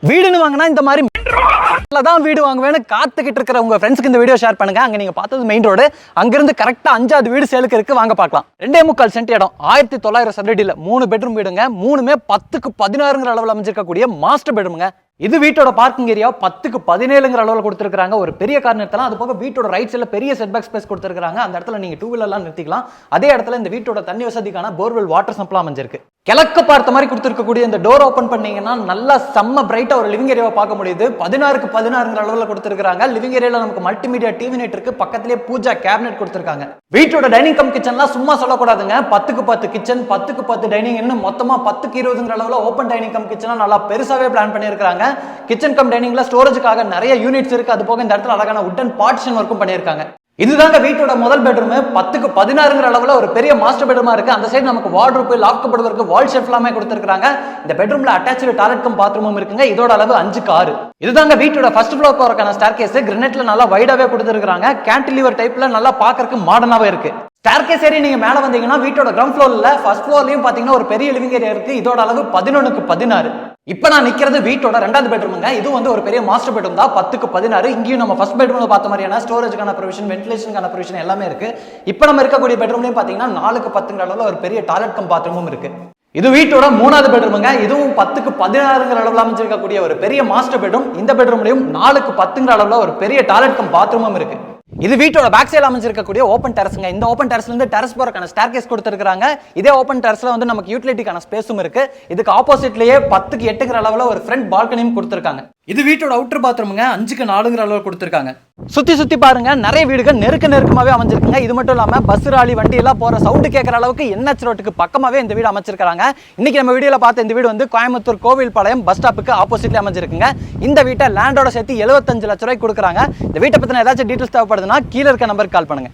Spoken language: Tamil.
வீடுன்னு வாங்கினா இந்த மாதிரி தான் வீடு வாங்குவேன்னு காத்துக்கிட்டு இருக்கிற உங்க ஃப்ரெண்ட்ஸ்க்கு இந்த வீடியோ ஷேர் பண்ணுங்க. அங்க நீங்க பார்த்தது மெயின் ரோடு, அங்கிருந்து கரெக்டா 5வது வீடு சேலுக்கு இருக்கு, வாங்க பார்க்கலாம். 2.25 சென்ட் இடம், 1900 சதுரடியில் 3 பெட்ரூம் வீடுங்க. மூணுமே 10க்கு 16ங்கிற அளவில் அமைஞ்சிருக்கக்கூடிய மாஸ்டர் பெட்ரூம்ங்க. இது வீட்டோட பார்க்கிங் ஏரியா 10க்கு 17ங்கிற அளவில் கொடுத்துருக்காங்க. ஒரு பெரிய கார் நிறுத்தலாம். அது போக வீட்டோட ரைட் சைடில் பெரிய செட்பேக் ஸ்பேஸ் கொடுத்துருக்காங்க. அந்த இடத்துல நீங்க 2 வீலர்லாம் நிறுத்திக்கலாம். அதே இடத்துல இந்த வீட்டோட தண்ணி வசதிக்கான போர்வெல் வாட்டர் சப்ளை அமைஞ்சிருக்கு. கிழக்கு பார்த்த மாதிரி கொடுத்துருக்கக்கூடிய இந்த டோர் ஓபன் பண்ணீங்கன்னா நல்லா செம்ம பிரைட்டா ஒரு லிவிங் ஏரியாவை பார்க்க முடியுது. 16க்கு 16ங்கிற அளவில் கொடுத்துருக்காங்க. லிவிங் ஏரியால நமக்கு மல்டிமீடியா டிவி நெட் இருக்கு. பக்கத்திலேயே பூஜா கேபினெட் கொடுத்துருக்காங்க. வீட்டோட டைனிங் கம் கிச்சன்லாம் சும்மா சொல்லக்கூடாதுங்க. 10க்கு 10 கிச்சன், 10க்கு 10 டைனிங், இன்னும் மொத்தமா 10க்கு 20ங்கிற அளவில் ஓப்பன் டைனிங் கம் கிச்சனா நல்லா பெருசாவே பிளான் பண்ணியிருக்காங்க. கிச்சன் கம் டைனிங்ல ஸ்டோரேஜுக்காக நிறைய யூனிட்ஸ் இருக்கு. அது போக இந்த இடத்துல அழகான உட்டன் பார்ட்டிஷன் ஒர்க்கும் பண்ணியிருக்காங்க. இதுதாங்க வீட்டோட முதல் பெட்ரூம். 10க்கு 16ங்கிற அளவுல ஒரு பெரிய மாஸ்டர் பெட்ரூமா இருக்கு. அந்த சைடு நமக்கு wardrobe, lock cupboard, wall shelf எல்லாமே கொடுத்திருக்காங்க. இந்த பெட்ரூம்ல அட்டாச்டு டாய்லெட் கம் பாத்ரூமும் இருக்குங்க. இதோட அளவு 5க்கு 6. இதுதாங்க வீட்டோட ஃபர்ஸ்ட் ஃப்ளோர் போறதுக்கான ஸ்டேர்கேஸ். கிரானைட்ல நல்லா வைடாவே கொடுத்திருக்காங்க. கேன்டிலீவர் டைப்ல நல்லா பார்க்கறதுக்கு மாடர்னாவே இருக்கு. ஸ்டேர்கேஸ் ஏறி நீங்க மேல வந்தீங்கன்னா வீட்டோட கிரவுண்ட் ஃப்ளோர்ல ஃபர்ஸ்ட் ஃப்ளோர்லயும் பாத்தீங்கன்னா ஒரு பெரிய லிவிங் ஏரியா இருக்கு. இதோட அளவு 11க்கு 16. இப்ப நான் நிக்கிறது வீட்டோட 2வது பெட்ரூமுங்க. இது வந்து ஒரு பெரிய மாஸ்டர் பெட்ரூம் தான். 10க்கு 16. இங்கேயும் நம்ம ஃபர்ஸ்ட் பெட்ரூம்ல பார்த்த மாதிரியான ஸ்டோரேஜ்க்கான ப்ரொவிஷன், வென்டிலேஷனுக்கான ப்ரொவிஷன் எல்லாமே இருக்கு. இப்ப நம்ம இருக்கக்கூடிய பெட்ரூம்லயும் பாத்தீங்கன்னா 4க்கு 10ங்கிற அளவுல ஒரு பெரிய டாய்லெட் கம் பாத்ரூமும் இருக்கு. இது வீட்டோட 3வது பெட்ரூமுங்க. இதுவும் 10க்கு 16ங்கிற அளவுல அமைஞ்சிருக்கக்கூடிய ஒரு பெரிய மாஸ்டர் பெட்ரூம். இந்த பெட்ரூம்லயும் 4க்கு 10ங்கிற அளவுல ஒரு பெரிய டாய்லெட் கம் பாத்ரூமும் இருக்கு. இது வீட்டோட பேக் சைடுல அமைஞ்சிருக்கக்கூடிய ஓபன் டெரஸ்ங்க. இந்த ஓபன் டெரஸ்ல இருந்து டெரஸ் போறதுக்கான ஸ்டேர்கேஸ் கொடுத்திருக்காங்க. இதே ஓபன் டெரஸ்ல வந்து நமக்கு யூட்டிலிட்டிக்கான ஸ்பேஸும் இருக்கு. இதுக்கு ஆப்போசிட்லயே 10க்கு 8ங்கிற அளவுல ஒரு ஃப்ரண்ட் பால்கனியும் கொடுத்திருக்காங்க. இது வீட்டோட அவுட்டர் பாத்ரூம்ங்க. 5க்கு 4ங்கிற அளவுல கொடுத்திருக்காங்க. சுத்தி பாருங்க, நிறைய வீடுகள் நெருக்கமாவே அமைஞ்சிருக்குங்க. இது மட்டும் இல்லாம பஸ், ராலி, வண்டி எல்லாம் போற சவுண்ட் கேட்கற அளவுக்கு NH ரோட்டுக்கு பக்கமாவே இந்த வீடு அமைச்சிருக்காங்க. இன்னைக்கு நம்ம வீடியோல பார்த்த இந்த வீடு வந்து கோயம்புத்தூர் கோவில்பாளையம் பஸ் ஸ்டாப்புக்கு ஆப்போசிட்ல அமைஞ்சிருக்குங்க. இந்த வீட்டை லேண்டோட சேர்த்து 75 லட்சம் ரூபாய்க்கு கொடுக்குறாங்க. இந்த வீட்டை பத்தின ஏதாச்சும் டீடைல்ஸ் தேவைப்படுதுன்னா கீழே இருக்க நம்பருக்கு கால் பண்ணுங்க.